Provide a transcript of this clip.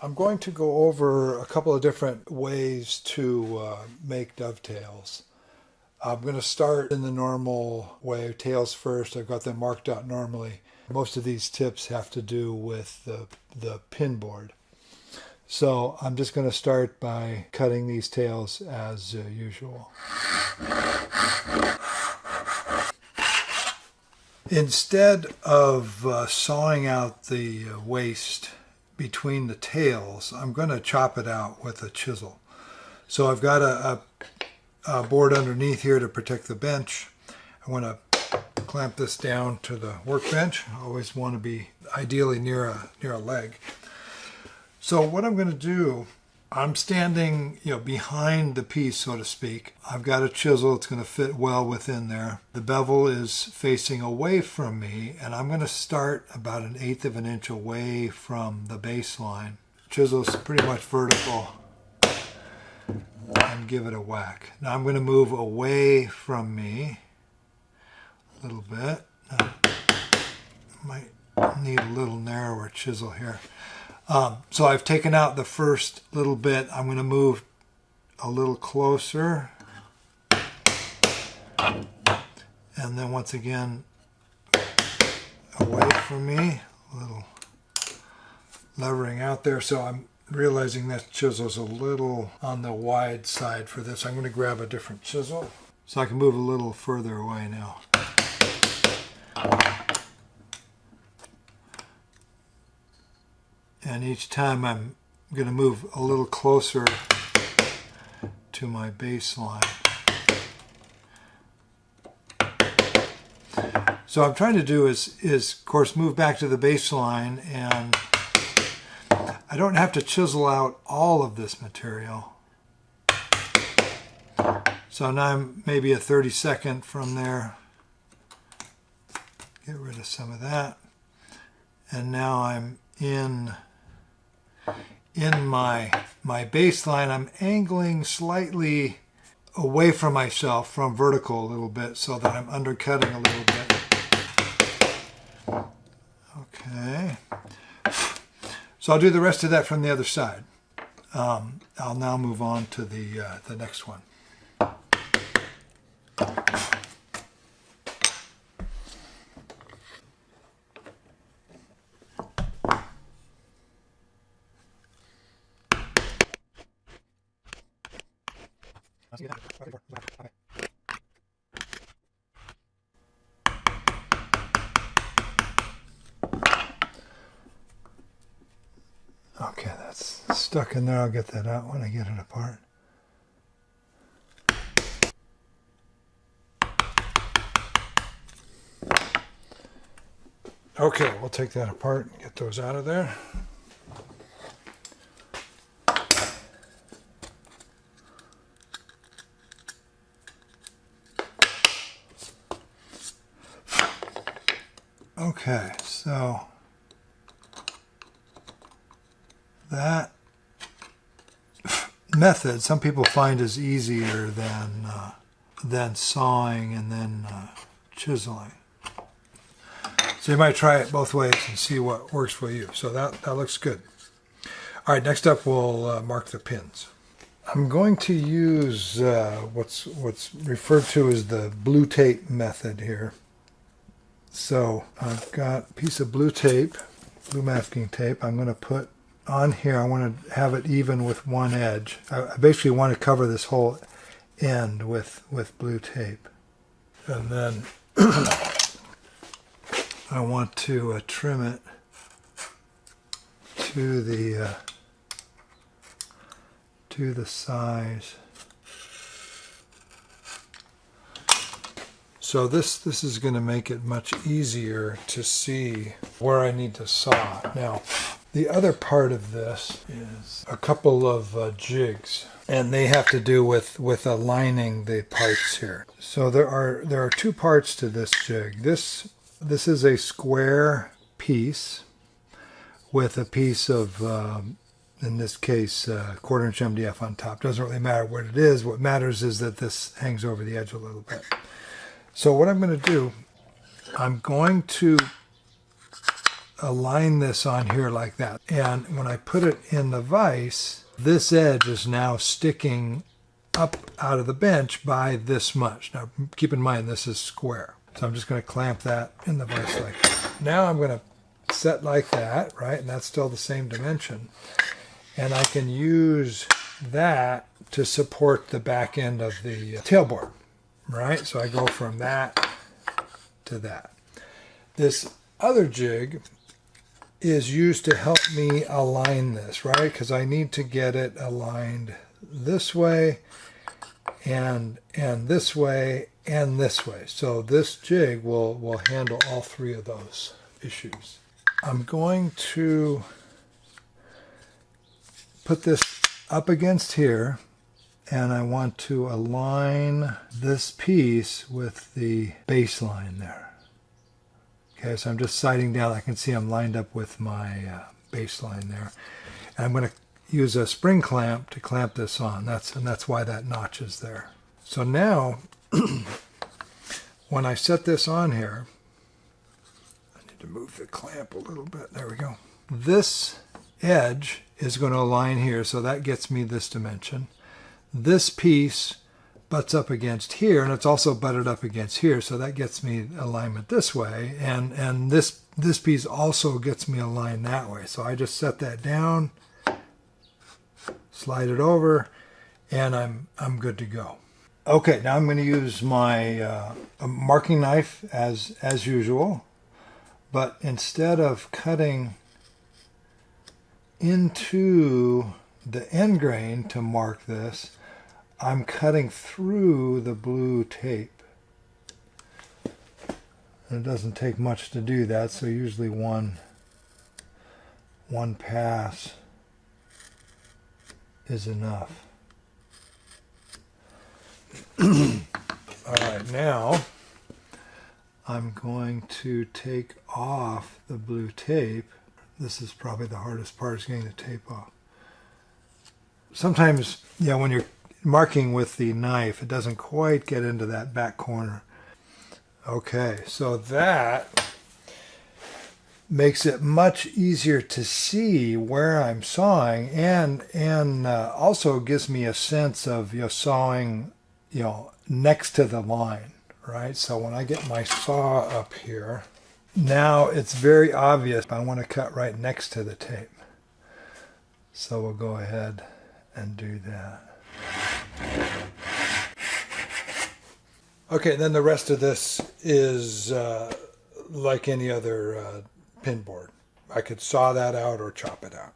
I'm going to go over a couple of different ways to make dovetails. I'm going to start in the normal way, tails first. I've got them marked out normally. Most of these tips have to do with the pin board. So I'm just going to start by cutting these tails as usual. Instead of sawing out the waste between the tails, I'm going to chop it out with a chisel. So I've got a board underneath here to protect the bench. I want to clamp this down to the workbench. I always want to be ideally near a leg. So what I'm going to do, I'm standing, behind the piece, so to speak. I've got a chisel. It's going to fit well within there. The bevel is facing away from me, and I'm going to start about 1/8 of an inch away from the baseline. Chisel's pretty much vertical, and give it a whack. Now I'm going to move away from me a little bit. Now, might need a little narrower chisel here. So I've taken out the first little bit. I'm going to move a little closer. And then once again, away from me. A little levering out there. So I'm realizing that chisel's a little on the wide side for this. I'm going to grab a different chisel so I can move a little further away now. And each time I'm going to move a little closer to my baseline. So what I'm trying to do is of course move back to the baseline, and I don't have to chisel out all of this material. So now I'm maybe a 32nd from there. Get rid of some of that. And now I'm in my baseline. I'm angling slightly away from myself, from vertical a little bit, so that I'm undercutting a little bit. Okay. So I'll do the rest of that from the other side. I'll now move on to the next one. Okay, that's stuck in there. I'll get that out when I get it apart. Okay, we'll take that apart and get those out of there. Okay, so that method some people find is easier than sawing and then chiseling. So you might try it both ways and see what works for you. So that looks good. All right, next up we'll mark the pins. I'm going to use what's referred to as the blue tape method here. So I've got a piece of blue tape, blue masking tape. I'm going to put on here. I want to have it even with one edge. I basically want to cover this whole end with blue tape. And then I want to trim it to the size. So this is going to make it much easier to see where I need to saw. Now, the other part of this is a couple of jigs, and they have to do with aligning the parts here. So there are two parts to this jig. This is a square piece with a piece of in this case 1/4 inch MDF on top. Doesn't really matter what it is. What matters is that this hangs over the edge a little bit. So what I'm going to do, I'm going to align this on here like that. And when I put it in the vise, this edge is now sticking up out of the bench by this much. Now keep in mind this is square. So I'm just going to clamp that in the vise like that. Now I'm going to set like that, right? And that's still the same dimension. And I can use that to support the back end of the tailboard, right? So I go from that to that. This other jig is used to help me align this, right? Because I need to get it aligned this way and this way and this way. So this jig will handle all three of those issues. I'm going to put this up against here, and I want to align this piece with the baseline there. Okay, so I'm just sighting down. I can see I'm lined up with my baseline there. And I'm going to use a spring clamp to clamp this on. That's why that notch is there. So now, when I set this on here, I need to move the clamp a little bit. There we go. This edge is going to align here, so that gets me this dimension. This piece butts up against here, and it's also butted up against here, so that gets me alignment this way, and this piece also gets me aligned that way. So I just set that down, slide it over, and I'm good to go. Okay, now I'm going to use my marking knife as usual, but instead of cutting into the end grain to mark this, I'm cutting through the blue tape. And it doesn't take much to do that, so usually one pass is enough. All right, now I'm going to take off the blue tape. This is probably the hardest part, is getting the tape off. Sometimes, when you're marking with the knife, it doesn't quite get into that back corner. Okay, so that makes it much easier to see where I'm sawing, and also gives me a sense of sawing next to the line, right? So when I get my saw up here, now it's very obvious I want to cut right next to the tape. So we'll go ahead and do that. Okay, then the rest of this is like any other pin board. I could saw that out or chop it out.